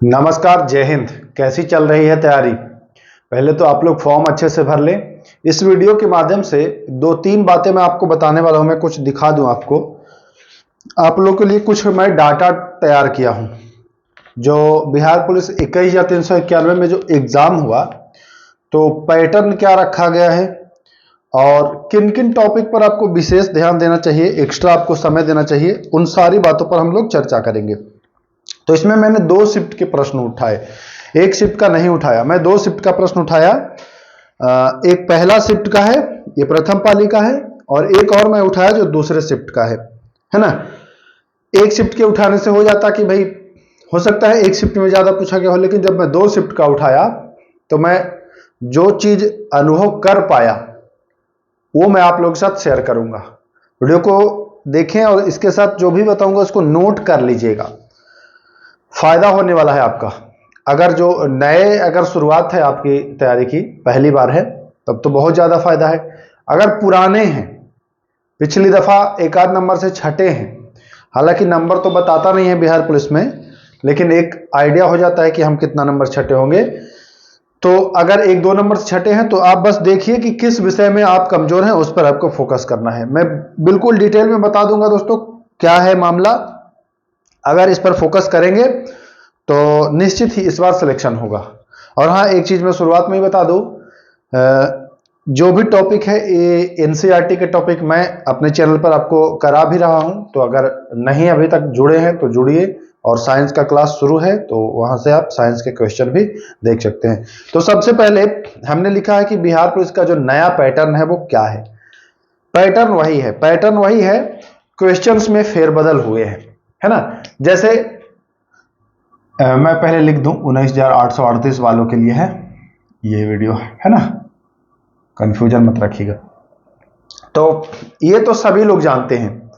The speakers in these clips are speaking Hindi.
नमस्कार, जय हिंद। कैसी चल रही है तैयारी? पहले तो आप लोग फॉर्म अच्छे से भर लें। इस वीडियो के माध्यम से 2-3 बातें मैं आपको बताने वाला हूं। मैं कुछ दिखा दूं आपको। आप लोग के लिए कुछ मैं डाटा तैयार किया हूं। जो बिहार पुलिस 21 या 391 में जो एग्जाम हुआ, तो पैटर्न क्या रखा गया है और किन किन टॉपिक पर आपको विशेष ध्यान देना चाहिए, एक्स्ट्रा आपको समय देना चाहिए, उन सारी बातों पर हम लोग चर्चा करेंगे। तो इसमें मैंने 2 शिफ्ट के प्रश्न उठाए, एक शिफ्ट का नहीं उठाया। मैं 2 शिफ्ट का प्रश्न उठाया। एक पहला शिफ्ट का है, ये प्रथम पाली का है, और एक और मैं उठाया जो दूसरे शिफ्ट का है ना। एक शिफ्ट के उठाने से हो जाता कि भाई हो सकता है एक शिफ्ट में ज्यादा पूछा गया हो, लेकिन जब मैं 2 शिफ्ट का उठाया तो मैं जो चीज अनुभव कर पाया वो मैं आप लोगों के साथ शेयर करूंगा। वीडियो को देखें और इसके साथ जो भी बताऊंगा उसको नोट कर लीजिएगा, फायदा होने वाला है आपका। अगर शुरुआत है आपकी तैयारी की, पहली बार है, तब तो बहुत ज्यादा फायदा है। अगर पुराने हैं, पिछली दफा एक आध नंबर से छठे हैं, हालांकि नंबर तो बताता नहीं है बिहार पुलिस में, लेकिन एक आइडिया हो जाता है कि हम कितना नंबर छठे होंगे। तो अगर 1-2 नंबर से छठे हैं तो आप बस देखिए कि किस विषय में आप कमजोर हैं, उस पर आपको फोकस करना है। मैं बिल्कुल डिटेल में बता दूंगा दोस्तों क्या है मामला। अगर इस पर फोकस करेंगे तो निश्चित ही इस बार सिलेक्शन होगा। और हाँ, एक चीज मैं शुरुआत में ही बता दूं, जो भी टॉपिक है ये एनसीईआरटी के टॉपिक मैं अपने चैनल पर आपको करा भी रहा हूं। तो अगर नहीं अभी तक जुड़े हैं तो जुड़िए, और साइंस का क्लास शुरू है तो वहां से आप साइंस के क्वेश्चन भी देख सकते हैं। तो सबसे पहले हमने लिखा है कि बिहार पुलिस का जो नया पैटर्न है वो क्या है। पैटर्न वही है, क्वेश्चंस में फेरबदल हुए हैं, है ना। जैसे मैं पहले लिख दूं 19,838 वालों के लिए है ये वीडियो, है ना, कंफ्यूजन मत रखिएगा। तो ये तो सभी लोग जानते हैं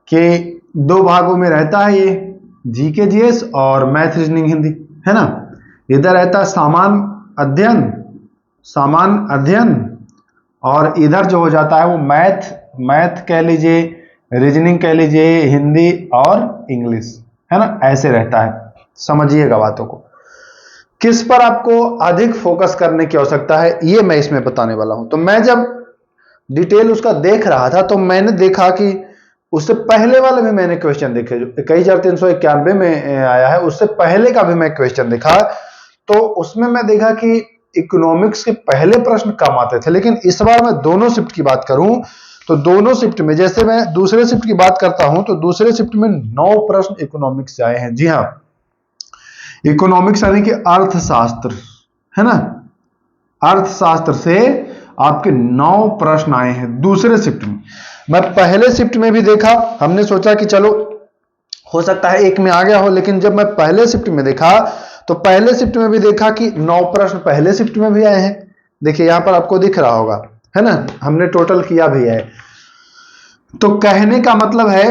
कि 2 भागों में रहता है ये, जीके जीएस और मैथ रीजनिंग हिंदी, है ना। इधर रहता है सामान्य अध्ययन, और इधर जो हो जाता है वो मैथ कह लीजिए, रीजनिंग कह लीजिए, हिंदी और इंग्लिश, है ना, ऐसे रहता है। समझिएगा बातों को, किस पर आपको अधिक फोकस करने की आवश्यकता है ये मैं इसमें बताने वाला हूं। तो मैं जब डिटेल उसका देख रहा था तो मैंने देखा कि उससे पहले वाले भी मैंने क्वेश्चन देखे, जो 21,391 में आया है, उससे पहले का भी मैं क्वेश्चन देखा। तो उसमें मैं देखा कि इकोनॉमिक्स के पहले प्रश्न कम आते थे, लेकिन इस बार मैं दोनों शिफ्ट की बात करूं तो दोनों शिफ्ट में, जैसे मैं दूसरे शिफ्ट की बात करता हूं तो दूसरे शिफ्ट में 9 प्रश्न इकोनॉमिक्स से आए हैं। जी हाँ, इकोनॉमिक्स यानी कि अर्थशास्त्र, है ना, अर्थशास्त्र से आपके 9 प्रश्न आए हैं दूसरे शिफ्ट में। मैं पहले शिफ्ट में भी देखा, हमने सोचा कि चलो हो सकता है एक में आ गया हो, लेकिन जब मैं पहले शिफ्ट में देखा तो पहले शिफ्ट में भी देखा कि 9 प्रश्न पहले शिफ्ट में भी आए हैं। देखिए यहां पर आपको दिख रहा होगा, है ना, हमने टोटल किया भी है। तो कहने का मतलब है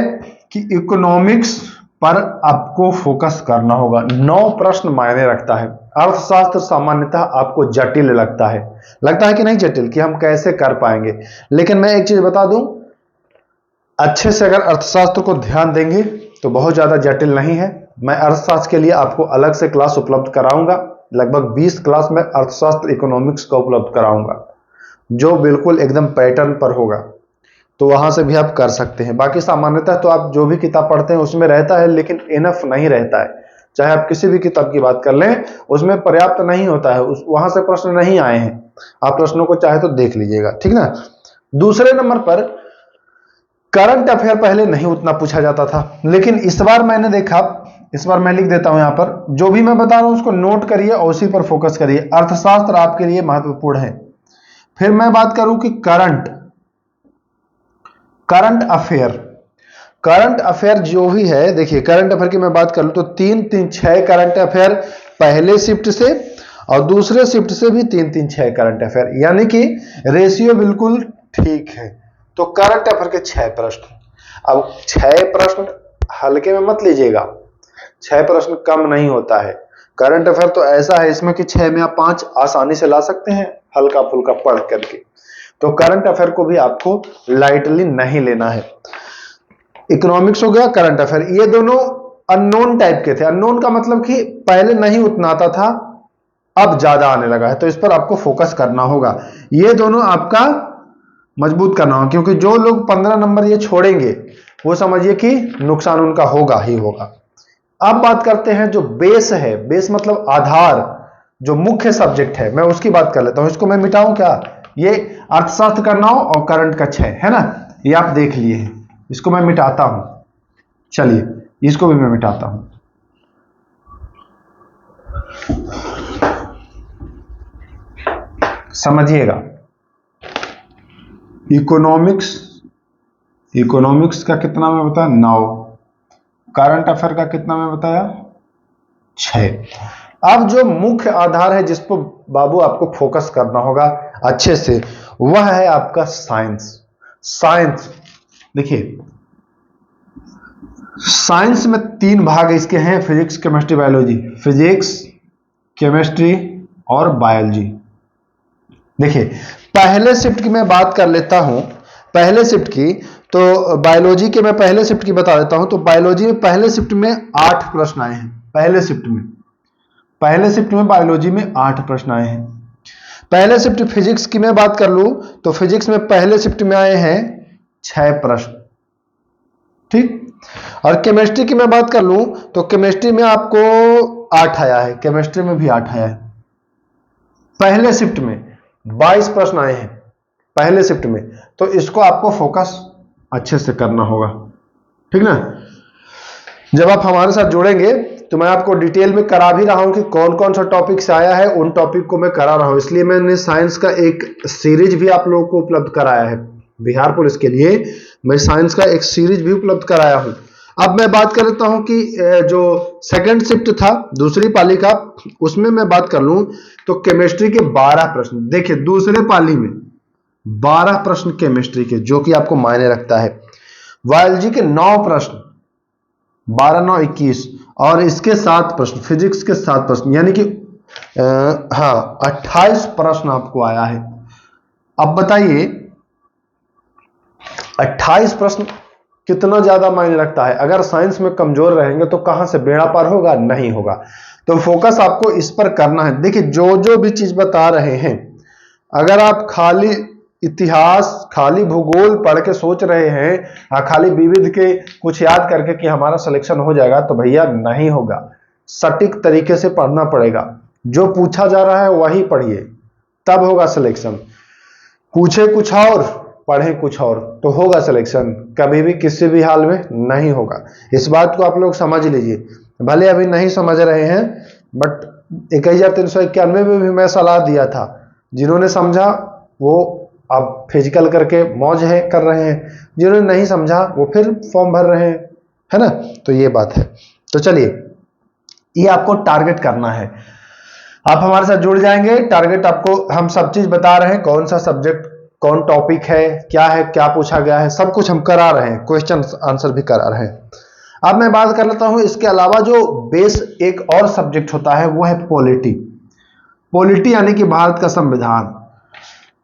कि इकोनॉमिक्स पर आपको फोकस करना होगा। 9 प्रश्न मायने रखता है। अर्थशास्त्र सामान्यतः आपको जटिल लगता है कि नहीं जटिल, कि हम कैसे कर पाएंगे। लेकिन मैं एक चीज बता दूं, अच्छे से अगर अर्थशास्त्र को ध्यान देंगे तो बहुत ज्यादा जटिल नहीं है। मैं अर्थशास्त्र के लिए आपको अलग से क्लास उपलब्ध कराऊंगा, लगभग 20 क्लास में अर्थशास्त्र इकोनॉमिक्स का उपलब्ध कराऊंगा, जो बिल्कुल एकदम पैटर्न पर होगा। तो वहां से भी आप कर सकते हैं। बाकी सामान्यतः तो आप जो भी किताब पढ़ते हैं उसमें रहता है, लेकिन इनफ नहीं रहता है। चाहे आप किसी भी किताब की बात कर लें, उसमें पर्याप्त नहीं होता है, वहां से प्रश्न नहीं आए हैं। आप प्रश्नों को चाहे तो देख लीजिएगा, ठीक ना। दूसरे नंबर पर करंट अफेयर पहले नहीं उतना पूछा जाता था, लेकिन इस बार मैंने देखा, इस बार मैं लिख देता हूं यहां पर, जो भी मैं बता रहा हूं उसको नोट करिए और उसी पर फोकस करिए। अर्थशास्त्र आपके लिए महत्वपूर्ण है। फिर मैं बात करूं कि करंट अफेयर जो भी है, देखिए करंट अफेयर की मैं बात कर लूं तो 3-3-6 करंट अफेयर पहले शिफ्ट से, और दूसरे शिफ्ट से भी 3-3-6 करंट अफेयर, यानी कि रेशियो बिल्कुल ठीक है। तो करंट अफेयर के 6 प्रश्न। अब 6 प्रश्न हल्के में मत लीजिएगा, 6 प्रश्न कम नहीं होता है। करंट अफेयर तो ऐसा है इसमें कि 6 में आप 5 आसानी से ला सकते हैं, हल्का फुल्का पढ़ करके। तो करंट अफेयर को भी आपको लाइटली नहीं लेना है। इकोनॉमिक्स हो गया, करंट अफेयर, ये दोनों अननोन टाइप के थे। अननोन का मतलब कि पहले नहीं उतना आता था, अब ज्यादा आने लगा है, तो इस पर आपको फोकस करना होगा। ये दोनों आपका मजबूत करना होगा, क्योंकि जो लोग 15 नंबर ये छोड़ेंगे वो समझिए कि नुकसान उनका होगा ही होगा। अब बात करते हैं जो बेस है, बेस मतलब आधार, जो मुख्य सब्जेक्ट है, मैं उसकी बात कर लेता हूं। इसको मैं मिटाऊं क्या? ये अर्थशास्त्र का 9 और करंट का 6 है ना, ये आप देख लिए हैं। इसको मैं मिटाता हूं, चलिए इसको भी मैं मिटाता हूं। समझिएगा, इकोनॉमिक्स, इकोनॉमिक्स का कितना मैं बताया? 9। करंट अफेयर का कितना मैं बताया? 6। अब जो मुख्य आधार है जिस पर बाबू आपको फोकस करना होगा अच्छे से, वह है आपका साइंस। साइंस देखिए, साइंस में 3 भाग इसके हैं, physics, chemistry, biology. Physics, chemistry और बायोलॉजी। देखिए, पहले शिफ्ट की मैं बात कर लेता हूं, पहले शिफ्ट की, तो बायोलॉजी के मैं पहले शिफ्ट की बता देता हूं। तो बायोलॉजी में पहले शिफ्ट में 8 प्रश्न आए हैं। पहले शिफ्ट में, पहले शिफ्ट में बायोलॉजी में 8 प्रश्न आए हैं। पहले शिफ्ट फिजिक्स की मैं बात कर लूं तो फिजिक्स में पहले शिफ्ट में आए हैं 6 प्रश्न, ठीक। और केमिस्ट्री की मैं बात कर लूं तो केमिस्ट्री में आपको 8 आया है, केमिस्ट्री में भी 8 आया है। पहले शिफ्ट में 22 प्रश्न आए हैं पहले शिफ्ट में, तो इसको आपको फोकस अच्छे से करना होगा, ठीक ना। जब आप हमारे साथ जुड़ेंगे तो मैं आपको डिटेल में करा भी रहा हूं कि कौन कौन सा टॉपिक से आया है, उन टॉपिक को मैं करा रहा हूं। इसलिए मैंने साइंस का एक सीरीज भी आप लोगों को उपलब्ध कराया है। बिहार पुलिस के लिए मैं साइंस का एक सीरीज भी उपलब्ध कराया हूं। अब मैं बात कर लेता हूं कि जो सेकंड शिफ्ट था दूसरी पाली का, उसमें मैं बात कर लूं तो केमिस्ट्री के 12 प्रश्न। देखिए, दूसरे पाली में 12 प्रश्न केमिस्ट्री के, जो कि आपको मायने रखता है। बायोलॉजी के 9 प्रश्न, 12 9 21, और इसके 7 प्रश्न, फिजिक्स के 7 प्रश्न, यानी कि 28 प्रश्न आपको आया है। अब बताइए 28 प्रश्न कितना ज्यादा मायने रखता है। अगर साइंस में कमजोर रहेंगे तो कहां से बेड़ा पार होगा? नहीं होगा। तो फोकस आपको इस पर करना है। देखिए, जो जो भी चीज बता रहे हैं, अगर आप खाली इतिहास, खाली भूगोल पढ़ के सोच रहे हैं, खाली विविध के कुछ याद करके कि हमारा सिलेक्शन हो जाएगा, तो भैया नहीं होगा। सटीक तरीके से पढ़ना पड़ेगा। जो पूछा जा रहा है वही पढ़िए, तब होगा सिलेक्शन। पूछे कुछ और, पढ़े कुछ और, तो होगा सिलेक्शन। कभी भी किसी भी हाल में नहीं होगा। इस बात को आप लोग समझ लीजिए। भले अभी नहीं समझ रहे हैं, बट 21391 में भी मैं सलाह दिया था। जिन्होंने समझा वो अब फिजिकल करके मौज है कर रहे हैं, जिन्होंने नहीं समझा वो फिर फॉर्म भर रहे हैं, है ना। तो ये बात है। तो चलिए, ये आपको टारगेट करना है। आप हमारे साथ जुड़ जाएंगे, टारगेट आपको हम सब चीज बता रहे हैं, कौन सा सब्जेक्ट, कौन टॉपिक है, क्या पूछा गया है, सब कुछ हम करा रहे हैं, क्वेश्चन आंसर भी करा रहे हैं। अब मैं बात कर लेता हूं, इसके अलावा जो बेस एक और सब्जेक्ट होता है वो है पॉलिटी। पॉलिटी यानी कि भारत का संविधान।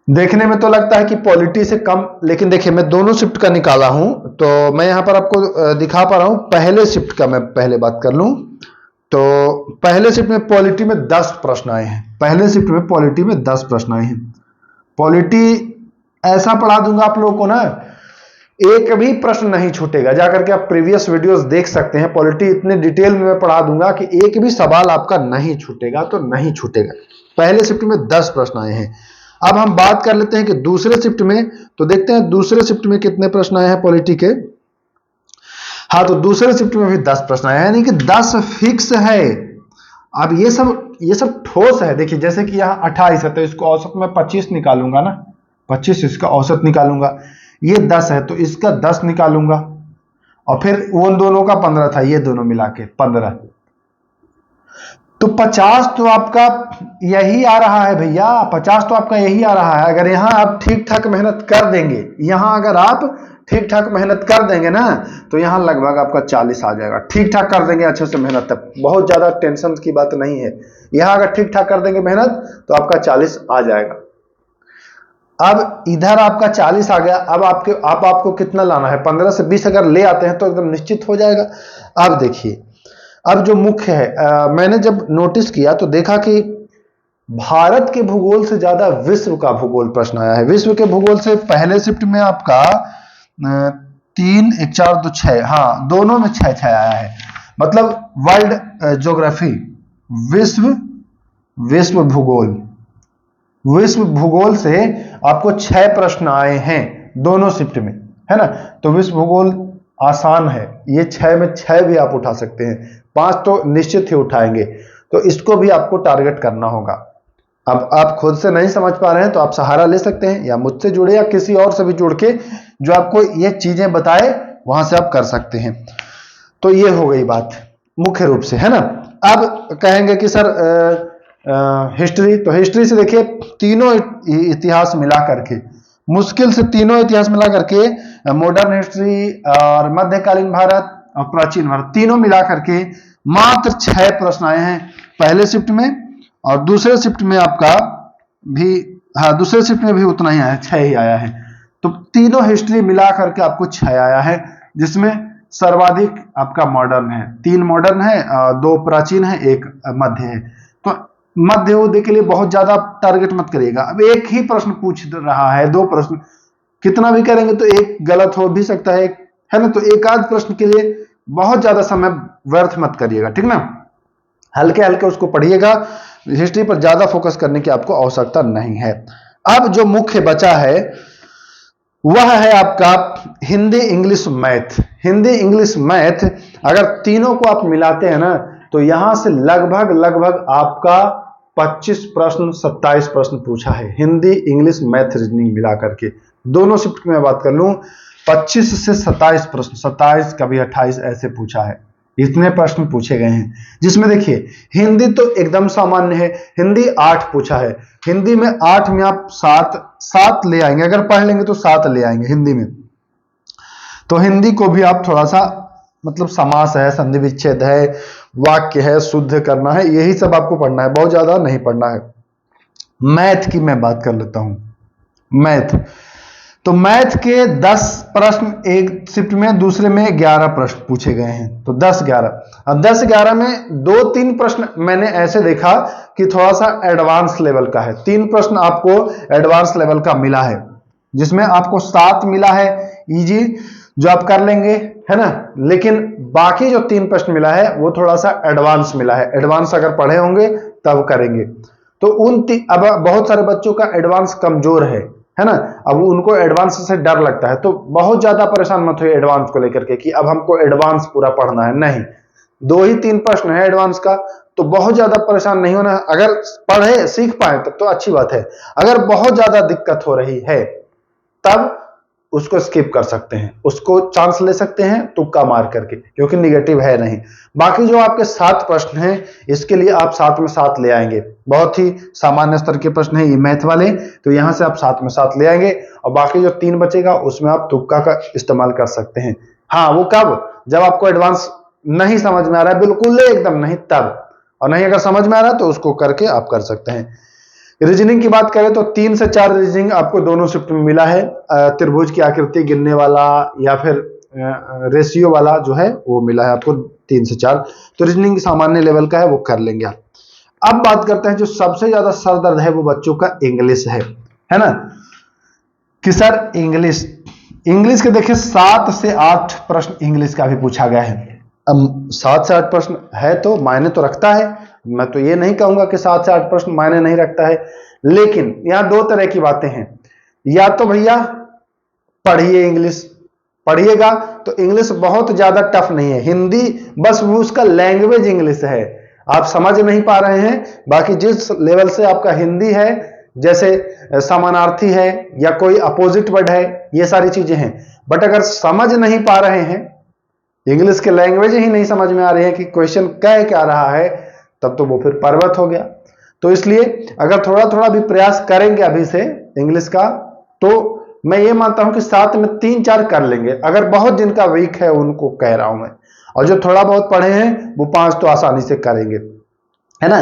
देखने में तो लगता है कि पॉलिटी से कम, लेकिन देखिए मैं दोनों शिफ्ट का निकाला हूं, तो मैं यहां पर आपको दिखा पा रहा हूं। पहले शिफ्ट का मैं पहले बात कर लूं तो पहले शिफ्ट में पॉलिटी में 10 प्रश्न आए हैं। पहले शिफ्ट में पॉलिटी में 10 प्रश्न आए हैं। पॉलिटी ऐसा पढ़ा दूंगा आप लोगों को ना, एक भी प्रश्न नहीं छूटेगा। जाकर के आप प्रीवियस वीडियोस देख सकते हैं। पॉलिटी इतने डिटेल में मैं पढ़ा दूंगा कि एक भी सवाल आपका नहीं छूटेगा, तो नहीं छूटेगा। पहले शिफ्ट में 10 प्रश्न आए हैं। अब हम बात कर लेते हैं कि दूसरे शिफ्ट में, तो देखते हैं दूसरे शिफ्ट में कितने प्रश्न आए हैं पॉलिटी के। हाँ, तो दूसरे शिफ्ट में भी 10 प्रश्न आए हैं, यानी कि 10 फिक्स है। अब ये सब ठोस है। देखिए, जैसे कि यहाँ 28 है तो इसको औसत में 25 निकालूंगा ना, 25 इसका औसत निकालूंगा। ये 10 है तो इसका 10 निकालूंगा, और फिर उन दोनों का 15 था, ये दोनों मिला के 15, तो 50 तो आपका यही आ रहा है भैया। 50 तो आपका यही आ रहा है। अगर यहां आप ठीक ठाक मेहनत कर देंगे, यहां अगर आप ठीक ठाक मेहनत कर देंगे ना, तो यहां लगभग आपका 40 आ जाएगा। ठीक ठाक कर देंगे अच्छे से मेहनत, तक बहुत ज्यादा टेंशन की बात नहीं है। यहां अगर ठीक ठाक कर देंगे मेहनत तो आपका 40 आ जाएगा। अब इधर आपका 40 आ गया। अब आपको कितना लाना है? 15 से 20 अगर ले आते हैं तो एकदम निश्चित हो जाएगा। अब देखिए, अब जो मुख्य है, मैंने जब नोटिस किया तो देखा कि भारत के भूगोल से ज्यादा विश्व का भूगोल प्रश्न आया है। विश्व के भूगोल से पहले शिफ्ट में आपका 3 1 4 2 6, हाँ दोनों में 6 6 आया है। मतलब वर्ल्ड ज्योग्राफी, विश्व विश्व भूगोल, विश्व भूगोल से आपको 6 प्रश्न आए हैं दोनों शिफ्ट में, है ना। तो विश्व भूगोल आसान है, ये 6 में 6 भी आप उठा सकते हैं, 5 तो निश्चित ही उठाएंगे। तो इसको भी आपको टारगेट करना होगा। अब आप खुद से नहीं समझ पा रहे हैं तो आप सहारा ले सकते हैं, या मुझसे जुड़े या किसी और से भी जुड़ के जो आपको ये चीजें बताए वहां से आप कर सकते हैं। तो ये हो गई बात मुख्य रूप से, है ना। अब कहेंगे कि सर हिस्ट्री, तो हिस्ट्री से देखिए तीनों इतिहास मिला करके, मुश्किल से तीनों इतिहास मिला करके, मॉडर्न हिस्ट्री और मध्यकालीन भारत और प्राचीन भारत, तीनों मिला करके मात्र 6 प्रश्न आए हैं पहले शिफ्ट में, और दूसरे शिफ्ट में आपका भी, हाँ दूसरे शिफ्ट में भी उतना ही आया है, 6 ही आया है। तो तीनों हिस्ट्री मिला करके आपको 6 आया है, जिसमें सर्वाधिक आपका मॉडर्न है, 3 मॉडर्न है, 2 प्राचीन है, 1 मध्य है। तो मध्य उदय के लिए बहुत ज्यादा टारगेट मत करिएगा। अब एक ही प्रश्न पूछ रहा है, 2 प्रश्न कितना भी करेंगे तो एक गलत हो भी सकता है ना। तो एक आध प्रश्न के लिए बहुत ज्यादा समय व्यर्थ मत करिएगा, ठीक ना। हल्के हल्के उसको पढ़िएगा, हिस्ट्री पर ज्यादा फोकस करने की आपको आवश्यकता नहीं है। अब जो मुख्य बचा है वह है आपका Hindi English math. Hindi English math अगर तीनों को आप मिलाते हैं ना, तो यहां से लगभग लगभग आपका 25 प्रश्न 27 प्रश्न पूछा है, हिंदी इंग्लिश मैथ रीजनिंग मिला करके। दोनों शिफ्ट में बात कर लूं, 25 से 27 प्रश्न, 27 कभी 28 ऐसे पूछा है, इतने प्रश्न पूछे गए हैं। जिसमें देखिए हिंदी तो एकदम सामान्य है, हिंदी 8 पूछा है। हिंदी में 8 में आप 7 ले आएंगे, अगर पढ़ लेंगे तो 7 ले आएंगे हिंदी में। तो हिंदी को भी आप थोड़ा सा, मतलब समास है, संधि विच्छेद है, वाक्य है, शुद्ध करना है, यही सब आपको पढ़ना है, बहुत ज्यादा नहीं पढ़ना है। मैथ की मैं बात कर लेता हूं। मैथ, तो मैथ के 10 प्रश्न एक शिफ्ट में, दूसरे में 11 प्रश्न पूछे गए हैं। तो 10 11, अब 10 11 में 2-3 प्रश्न मैंने ऐसे देखा कि थोड़ा सा एडवांस लेवल का है। 3 प्रश्न आपको एडवांस लेवल का मिला है, जिसमें आपको 7 मिला है इजी, जो आप कर लेंगे, है ना। लेकिन बाकी जो 3 प्रश्न मिला है वो थोड़ा सा एडवांस मिला है। एडवांस अगर पढ़े होंगे तब करेंगे। तो अब बहुत सारे बच्चों का एडवांस कमजोर है ना। अब उनको एडवांस से डर लगता है, तो बहुत ज्यादा परेशान मत होइए एडवांस को लेकर के कि अब हमको एडवांस पूरा पढ़ना है, नहीं। 2 ही 3 प्रश्न है एडवांस का, तो बहुत ज्यादा परेशान नहीं होना। अगर पढ़े सीख पाए तब तो अच्छी बात है, अगर बहुत ज्यादा दिक्कत हो रही है तब उसको स्किप कर सकते हैं, उसको चांस ले सकते हैं तुक्का मार करके, क्योंकि निगेटिव है नहीं। बाकी जो आपके 7 प्रश्न हैं, इसके लिए आप 7 में 7 ले आएंगे। बहुत ही सामान्य स्तर के प्रश्न है ये मैथ वाले, तो यहां से आप 7 में 7 ले आएंगे, और बाकी जो 3 बचेगा उसमें आप तुक्का का इस्तेमाल कर सकते हैं। हाँ, वो कब, जब आपको एडवांस नहीं समझ में आ रहा है, बिल्कुल एकदम नहीं, तब। और नहीं अगर समझ में आ रहा है तो उसको करके आप कर सकते हैं। रीजनिंग की बात करें तो 3 से 4 रीजनिंग आपको दोनों शिफ्ट में मिला है। त्रिभुज की आकृति गिनने वाला या फिर रेशियो वाला जो है वो मिला है आपको 3 से 4। तो रीजनिंग सामान्य लेवल का है, वो कर लेंगे आप। अब बात करते हैं जो सबसे ज्यादा सर दर्द है, वो बच्चों का इंग्लिश है ना। कि सर इंग्लिश के देखिए 7 से 8 प्रश्न इंग्लिश का भी पूछा गया है। अब 7 से 8 प्रश्न है तो मायने तो रखता है, मैं तो ये नहीं कहूंगा कि 7 से 8 प्रश्न मायने नहीं रखता है। लेकिन यहां 2 तरह की बातें हैं, या तो भैया पढ़िए इंग्लिश, पढ़िएगा तो इंग्लिश बहुत ज्यादा टफ नहीं है, हिंदी बस वो उसका लैंग्वेज इंग्लिश है, आप समझ नहीं पा रहे हैं। बाकी जिस लेवल से आपका हिंदी है, जैसे समानार्थी है या कोई अपोजिट वर्ड है, ये सारी चीजें हैं। बट अगर समझ नहीं पा रहे हैं, इंग्लिश के लैंग्वेज ही नहीं समझ में आ रही है कि क्वेश्चन कह क्या रहा है, तब तो वो फिर पर्वत हो गया। तो इसलिए अगर थोड़ा थोड़ा भी प्रयास करेंगे अभी से इंग्लिश का, तो मैं ये मानता हूं कि 7 में 3-4 कर लेंगे। अगर बहुत जिनका वीक है उनको कह रहा हूं मैं, और जो थोड़ा बहुत पढ़े हैं वो 5 तो आसानी से करेंगे, है ना।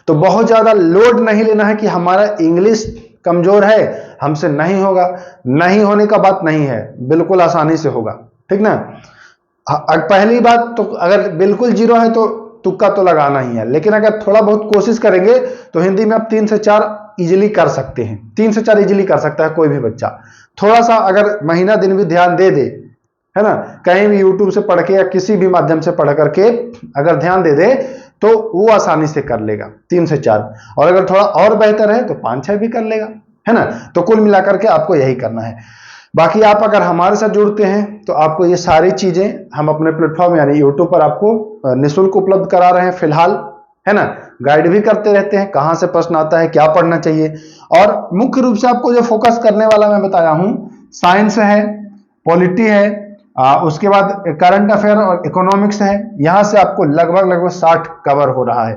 तो बहुत ज्यादा लोड नहीं लेना है कि हमारा इंग्लिश कमजोर है, हमसे नहीं होगा। नहीं होने का बात नहीं है, बिल्कुल आसानी से होगा, ठीक ना। पहली बात तो अगर बिल्कुल जीरो है तो तुक्का तो लगाना ही है, लेकिन अगर थोड़ा बहुत कोशिश करेंगे तो हिंदी में आप 3 से 4 इजीली कर सकते हैं। 3 से 4 इजीली कर सकता है कोई भी बच्चा, थोड़ा सा अगर महीना दिन भी ध्यान दे दे, है ना, कहीं भी यूट्यूब से पढ़ के या किसी भी माध्यम से पढ़ करके अगर ध्यान दे दे तो वो आसानी से कर लेगा 3 से 4, और अगर थोड़ा और बेहतर है तो 5-6 भी कर लेगा, है ना। तो कुल मिलाकर के आपको यही करना है। बाकी आप अगर हमारे साथ जुड़ते हैं तो आपको ये सारी चीजें हम अपने प्लेटफॉर्म यानी यूट्यूब पर आपको निःशुल्क उपलब्ध करा रहे हैं फिलहाल, है ना। गाइड भी करते रहते हैं कहां से प्रश्न आता है, क्या पढ़ना चाहिए, और मुख्य रूप से आपको जो फोकस करने वाला मैं बताया हूं, साइंस है, पॉलिटी है, उसके बाद करंट अफेयर और इकोनॉमिक्स है। यहां से आपको लगभग 60 कवर हो रहा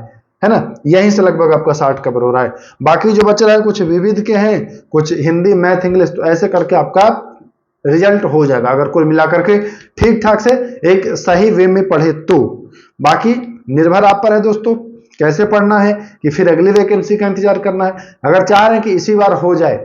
है ना, यहीं से लगभग आपका 60 कवर हो रहा है। बाकी जो बच रहा है कुछ विविध के हैं, कुछ हिंदी, मैथ, इंग्लिश, तो ऐसे करके आपका रिजल्ट हो जाएगा अगर कुल मिलाकर के ठीक ठाक से एक सही वे में पढ़े तो। बाकी निर्भर आप पर है दोस्तों, कैसे पढ़ना है कि फिर अगली वैकेंसी का इंतजार करना है। अगर चाह रहे हैं कि इसी बार हो जाए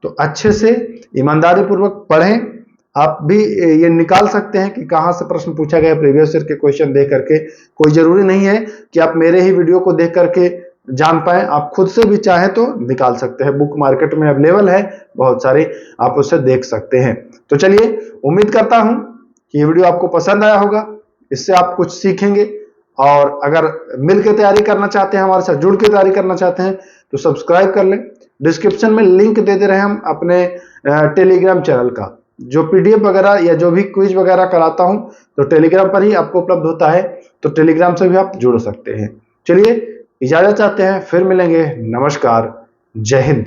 तो अच्छे से ईमानदारी पूर्वक पढ़ें। आप भी ये निकाल सकते हैं कि कहां से प्रश्न पूछा गया प्रीवियस ईयर के क्वेश्चन देख करके। कोई जरूरी नहीं है कि आप मेरे ही वीडियो को देख करके जान पाए, आप खुद से भी चाहे तो निकाल सकते हैं। बुक मार्केट में अवेलेबल है बहुत सारे, आप उससे देख सकते हैं। तो चलिए, उम्मीद करता हूं कि ये वीडियो आपको पसंद आया होगा, इससे आप कुछ सीखेंगे। और अगर मिलकर तैयारी करना चाहते हैं, हमारे साथ जुड़ के तैयारी करना चाहते हैं तो सब्सक्राइब कर लें। डिस्क्रिप्शन में लिंक दे दे रहे हैं हम अपने टेलीग्राम चैनल का, जो पीडीएफ वगैरह या जो भी क्विज वगैरह कराता हूं तो टेलीग्राम पर ही आपको उपलब्ध होता है, तो टेलीग्राम से भी आप जुड़ सकते हैं। चलिए, इजाजत चाहते हैं, फिर मिलेंगे। नमस्कार, जय हिंद।